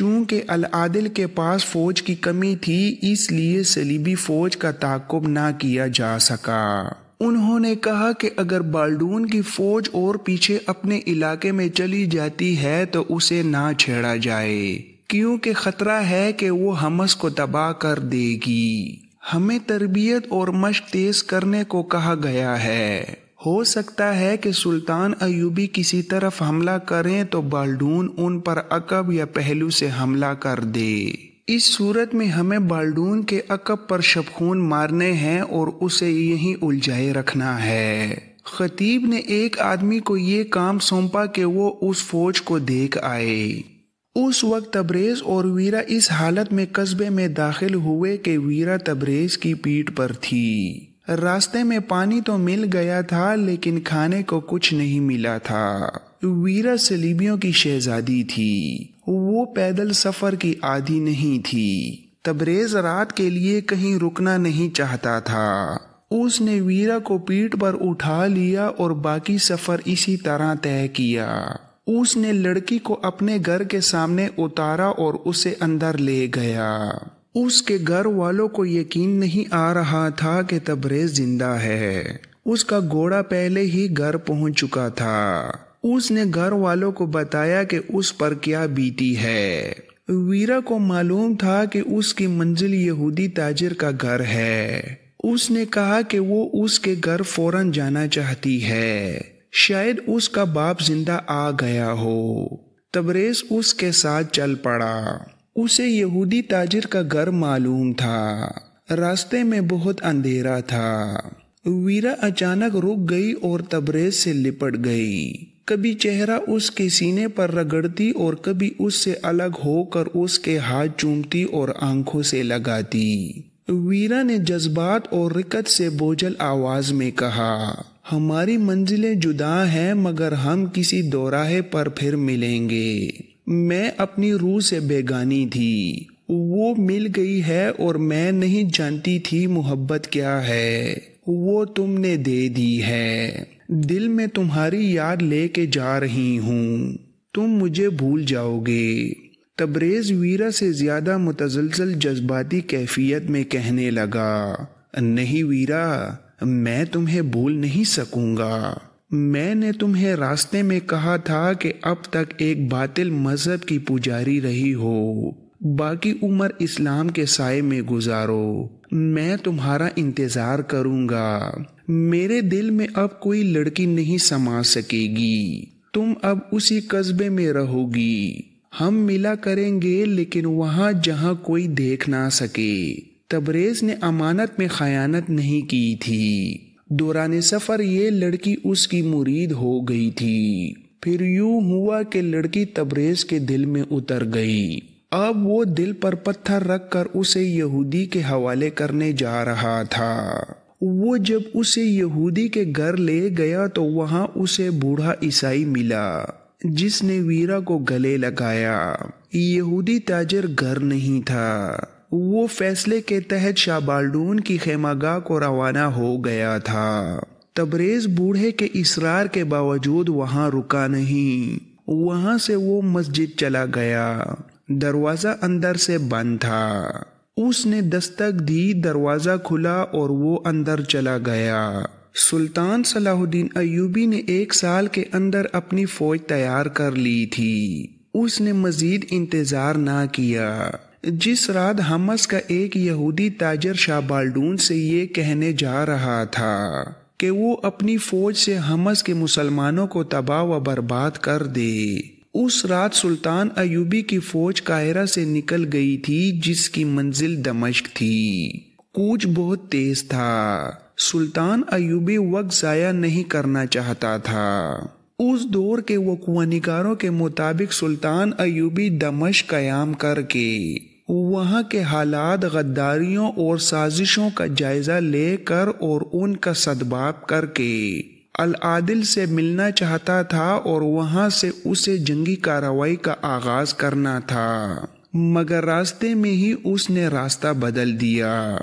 چونکہ العادل کے پاس فوج کی کمی تھی اس لیے صلیبی فوج کا تعاقب نہ کیا جا سکا۔ انہوں نے کہا کہ اگر بالڈون کی فوج اور پیچھے اپنے علاقے میں چلی جاتی ہے تو اسے نہ چھیڑا جائے کیونکہ خطرہ ہے کہ وہ حمص کو تباہ کر دے گی۔ ہمیں تربیت اور مشق تیز کرنے کو کہا گیا ہے۔ ہو سکتا ہے کہ سلطان ایوبی کسی طرف حملہ کریں تو بالڈون ان پر عقب یا پہلو سے حملہ کر دے۔ اس صورت میں ہمیں بالڈون کے عقب پر شبخون مارنے ہیں اور اسے یہیں الجھائے رکھنا ہے۔ خطیب نے ایک آدمی کو یہ کام سونپا کہ وہ اس فوج کو دیکھ آئے۔ اس وقت تبریز اور ویرا اس حالت میں قصبے میں داخل ہوئے کہ ویرا تبریز کی پیٹھ پر تھی۔ راستے میں پانی تو مل گیا تھا لیکن کھانے کو کچھ نہیں ملا تھا۔ ویرا صلیبیوں کی شہزادی تھی، وہ پیدل سفر کی عادی نہیں تھی۔ تبریز رات کے لیے کہیں رکنا نہیں چاہتا تھا۔ اس نے ویرا کو پیٹھ پر اٹھا لیا اور باقی سفر اسی طرح طے کیا۔ اس نے لڑکی کو اپنے گھر کے سامنے اتارا اور اسے اندر لے گیا۔ اس کے گھر والوں کو یقین نہیں آ رہا تھا کہ تبریز زندہ ہے۔ اس کا گھوڑا پہلے ہی گھر پہنچ چکا تھا۔ اس نے گھر والوں کو بتایا کہ اس پر کیا بیتی ہے۔ ویرا کو معلوم تھا کہ اس کی منزل یہودی تاجر کا گھر ہے۔ اس نے کہا کہ وہ اس کے گھر فوراً جانا چاہتی ہے، شاید اس کا باپ زندہ آ گیا ہو۔ تبریز اس کے ساتھ چل پڑا۔ اسے یہودی تاجر کا گھر معلوم تھا۔ راستے میں بہت اندھیرا تھا۔ ویرا اچانک رک گئی اور تبریز سے لپٹ گئی۔ کبھی چہرہ اس کے سینے پر رگڑتی اور کبھی اس سے الگ ہو کر اس کے ہاتھ چومتی اور آنکھوں سے لگاتی۔ ویرا نے جذبات اور رکت سے بوجھل آواز میں کہا، ہماری منزلیں جدا ہیں مگر ہم کسی دوراہے پر پھر ملیں گے۔ میں اپنی روح سے بیگانی تھی، وہ مل گئی ہے اور میں نہیں جانتی تھی محبت کیا ہے، وہ تم نے دے دی ہے۔ دل میں تمہاری یاد لے کے جا رہی ہوں، تم مجھے بھول جاؤ گے۔ تبریز ویرا سے زیادہ متزلزل جذباتی کیفیت میں کہنے لگا، نہیں ویرا، میں تمہیں بھول نہیں سکوں گا۔ میں نے تمہیں راستے میں کہا تھا کہ اب تک ایک باطل مذہب کی پجاری رہی ہو، باقی عمر اسلام کے سائے میں گزارو۔ میں تمہارا انتظار کروں گا۔ میرے دل میں اب کوئی لڑکی نہیں سما سکے گی۔ تم اب اسی قصبے میں رہو گی۔ ہم ملا کریں گے لیکن وہاں جہاں کوئی دیکھ نہ سکے۔ تبریز نے امانت میں خیانت نہیں کی تھی۔ دوران سفر یہ لڑکی اس کی مرید ہو گئی تھی۔ پھر یوں ہوا کہ لڑکی تبریز کے دل میں اتر گئی۔ اب وہ دل پر پتھر رکھ کر اسے یہودی کے حوالے کرنے جا رہا تھا۔ وہ جب اسے یہودی کے گھر لے گیا تو وہاں اسے بوڑھا عیسائی ملا جس نے ویرا کو گلے لگایا۔ یہودی تاجر گھر نہیں تھا۔ وہ فیصلے کے تحت شاہ بالڈون کی خیمہ گاہ کو روانہ ہو گیا تھا۔ تبریز بوڑھے کے اصرار کے باوجود وہاں رکا نہیں۔ وہاں سے وہ مسجد چلا گیا۔ دروازہ اندر سے بند تھا۔ اس نے دستک دی، دروازہ کھلا اور وہ اندر چلا گیا۔ سلطان صلاح الدین ایوبی نے 1 سال کے اندر اپنی فوج تیار کر لی تھی۔ اس نے مزید انتظار نہ کیا۔ جس رات حمص کا ایک یہودی تاجر شاہ بالڈون سے یہ کہنے جا رہا تھا کہ وہ اپنی فوج سے حمص کے مسلمانوں کو تباہ و برباد کر دے، اس رات سلطان ایوبی کی فوج قاہرہ سے نکل گئی تھی جس کی منزل دمشق تھی۔ کوچ بہت تیز تھا۔ سلطان ایوبی وقت ضائع نہیں کرنا چاہتا تھا۔ اس دور کے وقوع نگاروں کے مطابق سلطان ایوبی دمشق قیام کر کے وہاں کے حالات، غداریوں اور سازشوں کا جائزہ لے کر اور ان کا سدباب کر کے العادل سے ملنا چاہتا تھا اور وہاں سے اسے جنگی کارروائی کا آغاز کرنا تھا، مگر راستے میں ہی اس نے راستہ بدل دیا۔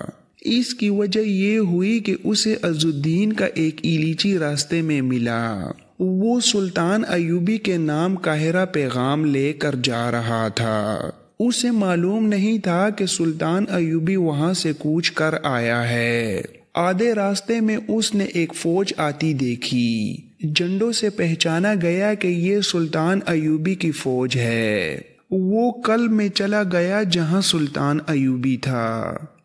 اس کی وجہ یہ ہوئی کہ اسے عز الدین کا ایک ایلیچی راستے میں ملا۔ وہ سلطان ایوبی کے نام قاہرہ پیغام لے کر جا رہا تھا۔ اسے معلوم نہیں تھا کہ سلطان ایوبی وہاں سے کوچ کر آیا ہے۔ آدھے راستے میں اس نے ایک فوج آتی دیکھی۔ جھنڈوں سے پہچانا گیا کہ یہ سلطان ایوبی کی فوج ہے۔ وہ قلب میں چلا گیا جہاں سلطان ایوبی تھا۔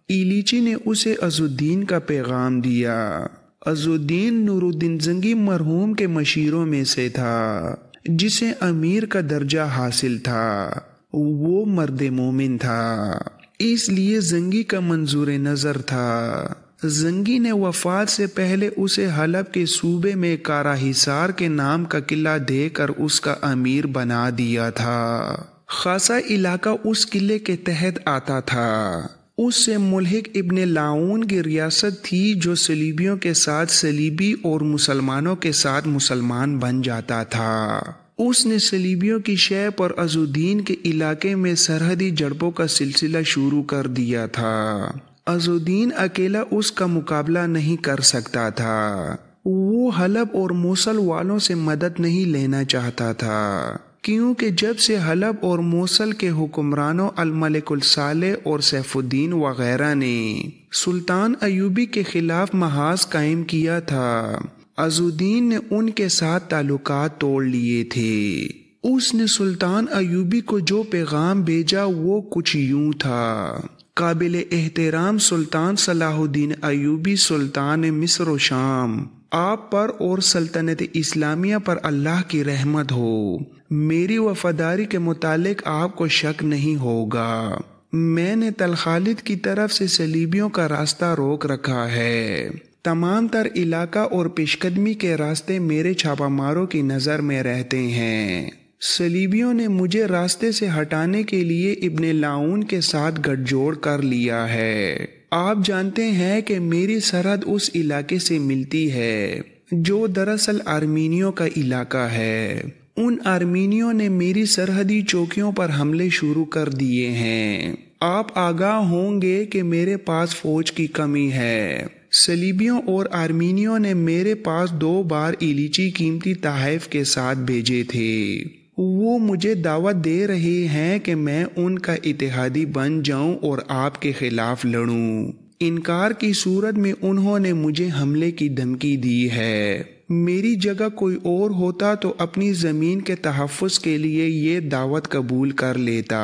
ایلیچی نے اسے عزالدین کا پیغام دیا۔ عزالدین نور الدین زنگی مرحوم کے مشیروں میں سے تھا، جسے امیر کا درجہ حاصل تھا۔ وہ مرد مومن تھا، اس لیے زنگی کا منظور نظر تھا۔ زنگی نے وفات سے پہلے اسے حلب کے صوبے میں کارا حصار کے نام کا قلعہ دے کر اس کا امیر بنا دیا تھا۔ خاصا علاقہ اس قلعے کے تحت آتا تھا۔ اس سے ملحق ابن لاؤن کی ریاست تھی، جو صلیبیوں کے ساتھ صلیبی اور مسلمانوں کے ساتھ مسلمان بن جاتا تھا۔ اس نے صلیبیوں کی شہ پر عزالدین کے علاقے میں سرحدی جھڑپوں کا سلسلہ شروع کر دیا تھا۔ عزالدین اکیلا اس کا مقابلہ نہیں کر سکتا تھا۔ وہ حلب اور موصل والوں سے مدد نہیں لینا چاہتا تھا، کیونکہ جب سے حلب اور موصل کے حکمرانوں الملک الصالح اور سیف الدین وغیرہ نے سلطان ایوبی کے خلاف محاذ قائم کیا تھا، عزالدین نے ان کے ساتھ تعلقات توڑ لیے تھے۔ اس نے سلطان ایوبی کو جو پیغام بھیجا وہ کچھ یوں تھا: قابل احترام سلطان صلاح الدین ایوبی سلطان مصر و شام، آپ پر اور سلطنت اسلامیہ پر اللہ کی رحمت ہو۔ میری وفاداری کے متعلق آپ کو شک نہیں ہوگا۔ میں نے تلخالد کی طرف سے صلیبیوں کا راستہ روک رکھا ہے۔ تمام تر علاقہ اور پیشقدمی کے راستے میرے چھاپہ ماروں کی نظر میں رہتے ہیں۔ صلیبیوں نے مجھے راستے سے ہٹانے کے لیے ابن لاؤن کے ساتھ گٹھ جوڑ کر لیا ہے۔ آپ جانتے ہیں کہ میری سرحد اس علاقے سے ملتی ہے جو دراصل آرمینیوں کا علاقہ ہے۔ ان آرمینیوں نے میری سرحدی چوکیوں پر حملے شروع کر دیے ہیں۔ آپ آگاہ ہوں گے کہ میرے پاس فوج کی کمی ہے۔ صلیبیوں اور آرمینیوں نے میرے پاس 2 بار ایلیچی قیمتی تحائف کے ساتھ بھیجے تھے۔ وہ مجھے دعوت دے رہے ہیں کہ میں ان کا اتحادی بن جاؤں اور آپ کے خلاف لڑوں۔ انکار کی صورت میں انہوں نے مجھے حملے کی دھمکی دی ہے۔ میری جگہ کوئی اور ہوتا تو اپنی زمین کے تحفظ کے لیے یہ دعوت قبول کر لیتا۔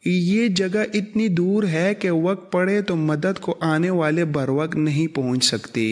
یہ جگہ اتنی دور ہے کہ وقت پڑے تو مدد کو آنے والے بروقت نہیں پہنچ سکتے۔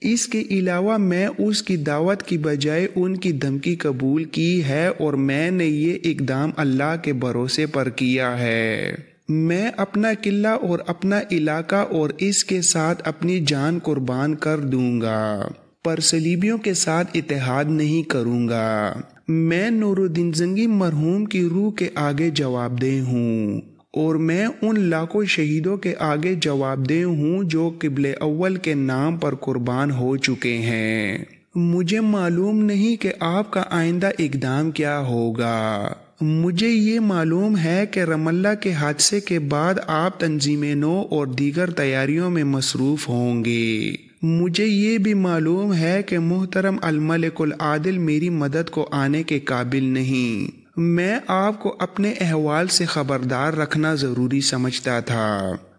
اس کے علاوہ میں اس کی دعوت کی بجائے ان کی دھمکی قبول کی ہے، اور میں نے یہ اقدام اللہ کے بھروسے پر کیا ہے۔ میں اپنا قلعہ اور اپنا علاقہ اور اس کے ساتھ اپنی جان قربان کر دوں گا، پر صلیبیوں کے ساتھ اتحاد نہیں کروں گا۔ میں نور الدین زنگی مرحوم کی روح کے آگے جواب دہ ہوں، اور میں ان لاکھوں شہیدوں کے آگے جواب دہ ہوں جو قبل اول کے نام پر قربان ہو چکے ہیں۔ مجھے معلوم نہیں کہ آپ کا آئندہ اقدام کیا ہوگا۔ مجھے یہ معلوم ہے کہ رم اللہ کے حادثے کے بعد آپ تنظیم نو اور دیگر تیاریوں میں مصروف ہوں گے۔ مجھے یہ بھی معلوم ہے کہ محترم الملک العادل میری مدد کو آنے کے قابل نہیں۔ میں آپ کو اپنے احوال سے خبردار رکھنا ضروری سمجھتا تھا۔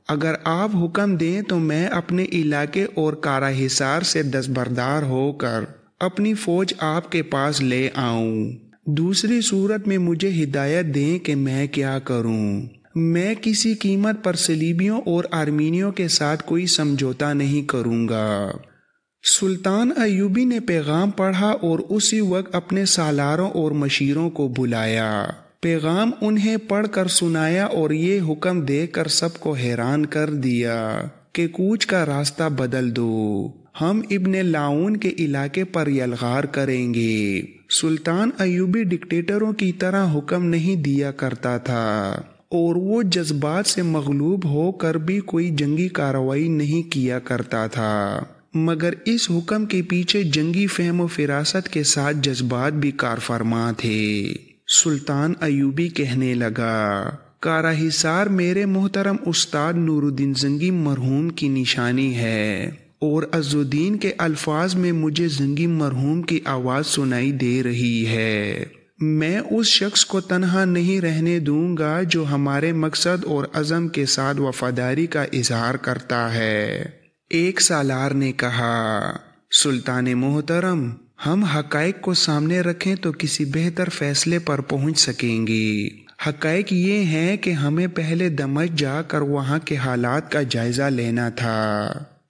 اگر آپ حکم دیں تو میں اپنے علاقے اور کارا حصار سے دستبردار ہو کر اپنی فوج آپ کے پاس لے آؤں۔ دوسری صورت میں مجھے ہدایت دیں کہ میں کیا کروں۔ میں کسی قیمت پر صلیبیوں اور آرمینیوں کے ساتھ کوئی سمجھوتا نہیں کروں گا۔ سلطان ایوبی نے پیغام پڑھا اور اسی وقت اپنے سالاروں اور مشیروں کو بلایا۔ پیغام انہیں پڑھ کر سنایا اور یہ حکم دے کر سب کو حیران کر دیا کہ کوچ کا راستہ بدل دو، ہم ابن لاؤن کے علاقے پر یلغار کریں گے۔ سلطان ایوبی ڈکٹیٹروں کی طرح حکم نہیں دیا کرتا تھا، اور وہ جذبات سے مغلوب ہو کر بھی کوئی جنگی کارروائی نہیں کیا کرتا تھا، مگر اس حکم کے پیچھے جنگی فہم و فراست کے ساتھ جذبات بھی کارفرما تھے۔ سلطان ایوبی کہنے لگا، کارا حصار میرے محترم استاد نور الدین زنگی مرحوم کی نشانی ہے، اور عزالدین کے الفاظ میں مجھے زنگی مرحوم کی آواز سنائی دے رہی ہے۔ میں اس شخص کو تنہا نہیں رہنے دوں گا جو ہمارے مقصد اور عزم کے ساتھ وفاداری کا اظہار کرتا ہے۔ ایک سالار نے کہا، سلطان محترم، ہم حقائق کو سامنے رکھیں تو کسی بہتر فیصلے پر پہنچ سکیں گے۔ حقائق یہ ہیں کہ ہمیں پہلے دمشق جا کر وہاں کے حالات کا جائزہ لینا تھا۔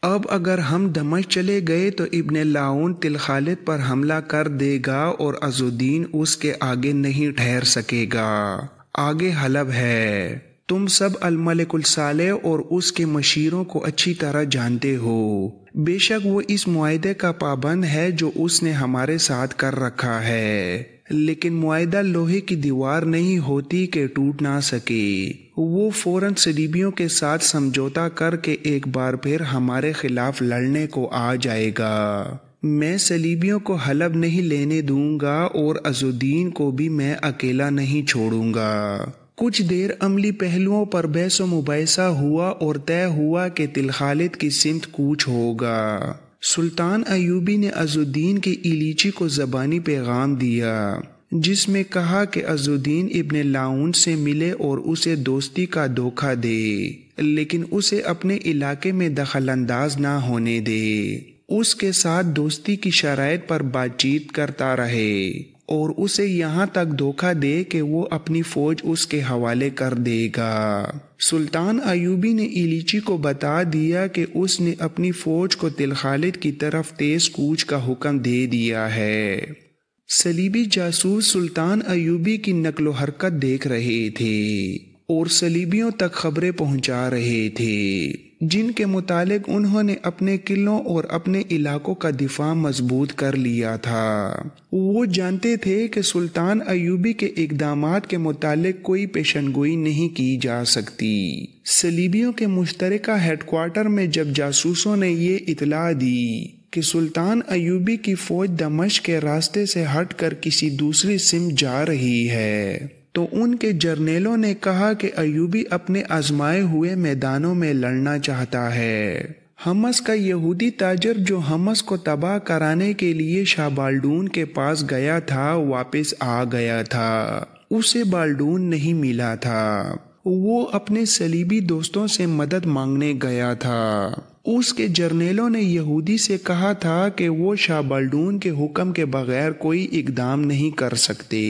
اب اگر ہم دمشق چلے گئے تو ابن لاؤن تلخالد پر حملہ کر دے گا اور عز الدین اس کے آگے نہیں ٹھہر سکے گا۔ آگے حلب ہے۔ تم سب الملک الصالح اور اس کے مشیروں کو اچھی طرح جانتے ہو۔ بے شک وہ اس معاہدے کا پابند ہے جو اس نے ہمارے ساتھ کر رکھا ہے، لیکن معاہدہ لوہے کی دیوار نہیں ہوتی کہ ٹوٹ نہ سکے۔ وہ فوراً صلیبیوں کے ساتھ سمجھوتا کر کے ایک بار پھر ہمارے خلاف لڑنے کو آ جائے گا۔ میں صلیبیوں کو حلب نہیں لینے دوں گا اور عز الدین کو بھی میں اکیلا نہیں چھوڑوں گا۔ کچھ دیر عملی پہلوؤں پر بحث و مباحثہ ہوا اور طے ہوا کہ تلخالد کی سمت کوچ ہوگا۔ سلطان ایوبی نے عز الدین کی ایلیچی کو زبانی پیغام دیا جس میں کہا کہ عز الدین ابن لاؤن سے ملے اور اسے دوستی کا دھوکہ دے، لیکن اسے اپنے علاقے میں دخل انداز نہ ہونے دے۔ اس کے ساتھ دوستی کی شرائط پر بات چیت کرتا رہے اور اسے یہاں تک دھوکہ دے کہ وہ اپنی فوج اس کے حوالے کر دے گا۔ سلطان ایوبی نے ایلیچی کو بتا دیا کہ اس نے اپنی فوج کو تلخالد کی طرف تیز کوچ کا حکم دے دیا ہے۔ صلیبی جاسوس سلطان ایوبی کی نقل و حرکت دیکھ رہے تھے اور صلیبیوں تک خبریں پہنچا رہے تھے جن کے متعلق انہوں نے اپنے قلعوں اور اپنے علاقوں کا دفاع مضبوط کر لیا تھا۔ وہ جانتے تھے کہ سلطان ایوبی کے اقدامات کے متعلق کوئی پیشن گوئی نہیں کی جا سکتی۔ صلیبیوں کے مشترکہ ہیڈ کوارٹر میں جب جاسوسوں نے یہ اطلاع دی کہ سلطان ایوبی کی فوج دمشق کے راستے سے ہٹ کر کسی دوسری سمت جا رہی ہے تو ان کے جرنیلوں نے کہا کہ ایوبی اپنے آزمائے ہوئے میدانوں میں لڑنا چاہتا ہے۔ حمص کا یہودی تاجر جو حمص کو تباہ کرانے کے لیے شاہ بالڈون کے پاس گیا تھا واپس آ گیا تھا۔ اسے بالڈون نہیں ملا تھا۔ وہ اپنے صلیبی دوستوں سے مدد مانگنے گیا تھا۔ اس کے جرنیلوں نے یہودی سے کہا تھا کہ وہ شاہ بالڈون کے حکم کے بغیر کوئی اقدام نہیں کر سکتے۔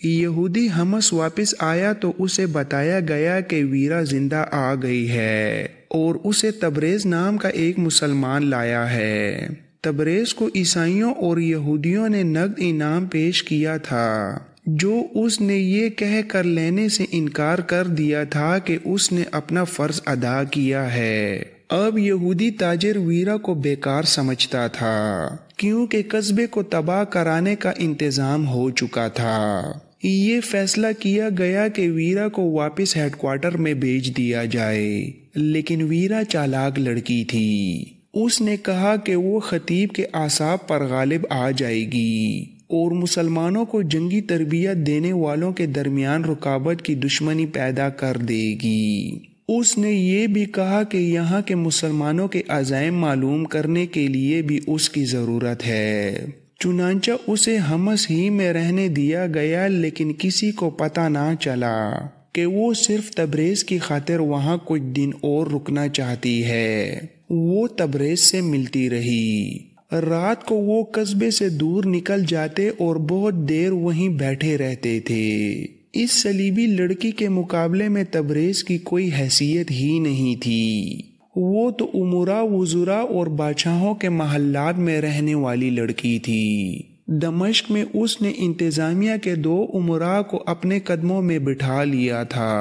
یہودی حمص واپس آیا تو اسے بتایا گیا کہ ویرا زندہ آ گئی ہے اور اسے تبریز نام کا ایک مسلمان لایا ہے۔ تبریز کو عیسائیوں اور یہودیوں نے نقد انعام پیش کیا تھا جو اس نے یہ کہہ کر لینے سے انکار کر دیا تھا کہ اس نے اپنا فرض ادا کیا ہے۔ اب یہودی تاجر ویرا کو بیکار سمجھتا تھا کیونکہ قصبے کو تباہ کرانے کا انتظام ہو چکا تھا۔ یہ فیصلہ کیا گیا کہ ویرا کو واپس ہیڈ کوارٹر میں بھیج دیا جائے، لیکن ویرا چالاک لڑکی تھی۔ اس نے کہا کہ وہ خطیب کے اعصاب پر غالب آ جائے گی اور مسلمانوں کو جنگی تربیت دینے والوں کے درمیان رکاوٹ کی دشمنی پیدا کر دے گی۔ اس نے یہ بھی کہا کہ یہاں کے مسلمانوں کے عزائم معلوم کرنے کے لیے بھی اس کی ضرورت ہے۔ چنانچہ اسے حمص ہی میں رہنے دیا گیا، لیکن کسی کو پتہ نہ چلا کہ وہ صرف تبریز کی خاطر وہاں کچھ دن اور رکنا چاہتی ہے۔ وہ تبریز سے ملتی رہی۔ رات کو وہ قصبے سے دور نکل جاتے اور بہت دیر وہیں بیٹھے رہتے تھے۔ اس صلیبی لڑکی کے مقابلے میں تبریز کی کوئی حیثیت ہی نہیں تھی۔ وہ تو امراء وزراء اور بادشاہوں کے محلات میں رہنے والی لڑکی تھی۔ دمشق میں اس نے انتظامیہ کے 2 امراء کو اپنے قدموں میں بٹھا لیا تھا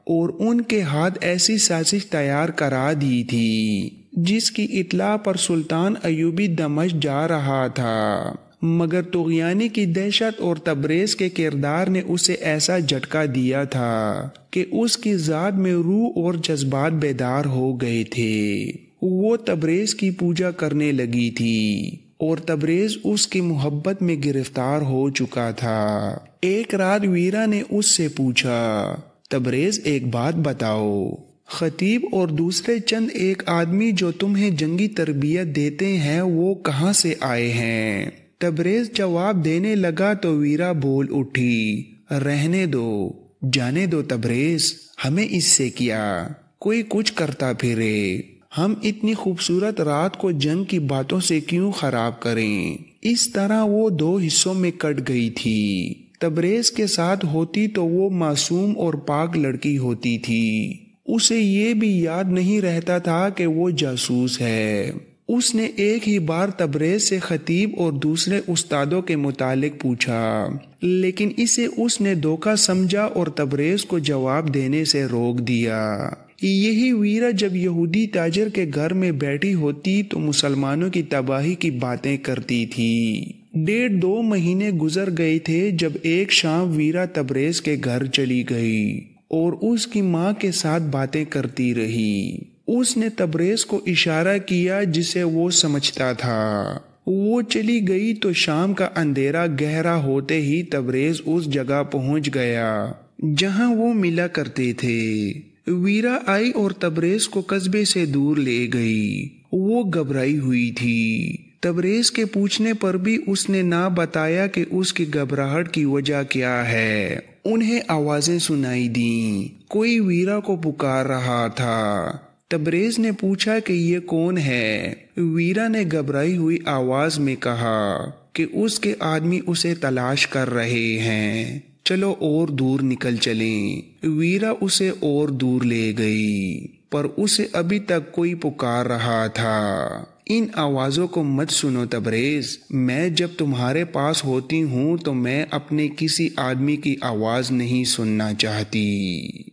اور ان کے ہاتھ ایسی سازش تیار کرا دی تھی جس کی اطلاع پر سلطان ایوبی دمشق جا رہا تھا، مگر طغیانی کی دہشت اور تبریز کے کردار نے اسے ایسا جھٹکا دیا تھا کہ اس کی ذات میں روح اور جذبات بیدار ہو گئے تھے۔ وہ تبریز کی پوجا کرنے لگی تھی اور تبریز اس کی محبت میں گرفتار ہو چکا تھا۔ ایک رات ویرا نے اس سے پوچھا، تبریز ایک بات بتاؤ، خطیب اور دوسرے چند ایک آدمی جو تمہیں جنگی تربیت دیتے ہیں وہ کہاں سے آئے ہیں؟ تبریز جواب دینے لگا تو ویرا بول اٹھی، رہنے دو، جانے دو تبریز، ہمیں اس سے کیا، کوئی کچھ کرتا پھرے، ہم اتنی خوبصورت رات کو جنگ کی باتوں سے کیوں خراب کریں۔ اس طرح وہ 2 حصوں میں کٹ گئی تھی۔ تبریز کے ساتھ ہوتی تو وہ معصوم اور پاک لڑکی ہوتی تھی، اسے یہ بھی یاد نہیں رہتا تھا کہ وہ جاسوس ہے۔ اس نے ایک ہی بار تبریز سے خطیب اور دوسرے استادوں کے متعلق پوچھا، لیکن اسے اس نے دھوکہ سمجھا اور تبریز کو جواب دینے سے روک دیا۔ یہی ویرا جب یہودی تاجر کے گھر میں بیٹھی ہوتی تو مسلمانوں کی تباہی کی باتیں کرتی تھی۔ 1.5-2 مہینے گزر گئے تھے جب ایک شام ویرا تبریز کے گھر چلی گئی اور اس کی ماں کے ساتھ باتیں کرتی رہی۔ اس نے تبریز کو اشارہ کیا جسے وہ سمجھتا تھا۔ وہ چلی گئی تو شام کا اندھیرا گہرا ہوتے ہی تبریز اس جگہ پہنچ گیا جہاں وہ ملا کرتے تھے۔ ویرا آئی اور تبریز کو قصبے سے دور لے گئی۔ وہ گھبرائی ہوئی تھی۔ تبریز کے پوچھنے پر بھی اس نے نہ بتایا کہ اس کی گھبراہٹ کی وجہ کیا ہے۔ انہیں آوازیں سنائی دیں، کوئی ویرا کو پکار رہا تھا۔ تبریز نے پوچھا کہ یہ کون ہے؟ ویرا نے گھبرائی ہوئی آواز میں کہا کہ اس کے آدمی اسے تلاش کر رہے ہیں، چلو اور دور نکل چلیں۔ ویرا اسے اور دور لے گئی، پر اسے ابھی تک کوئی پکار رہا تھا۔ ان آوازوں کو مت سنو تبریز، میں جب تمہارے پاس ہوتی ہوں تو میں اپنے کسی آدمی کی آواز نہیں سننا چاہتی۔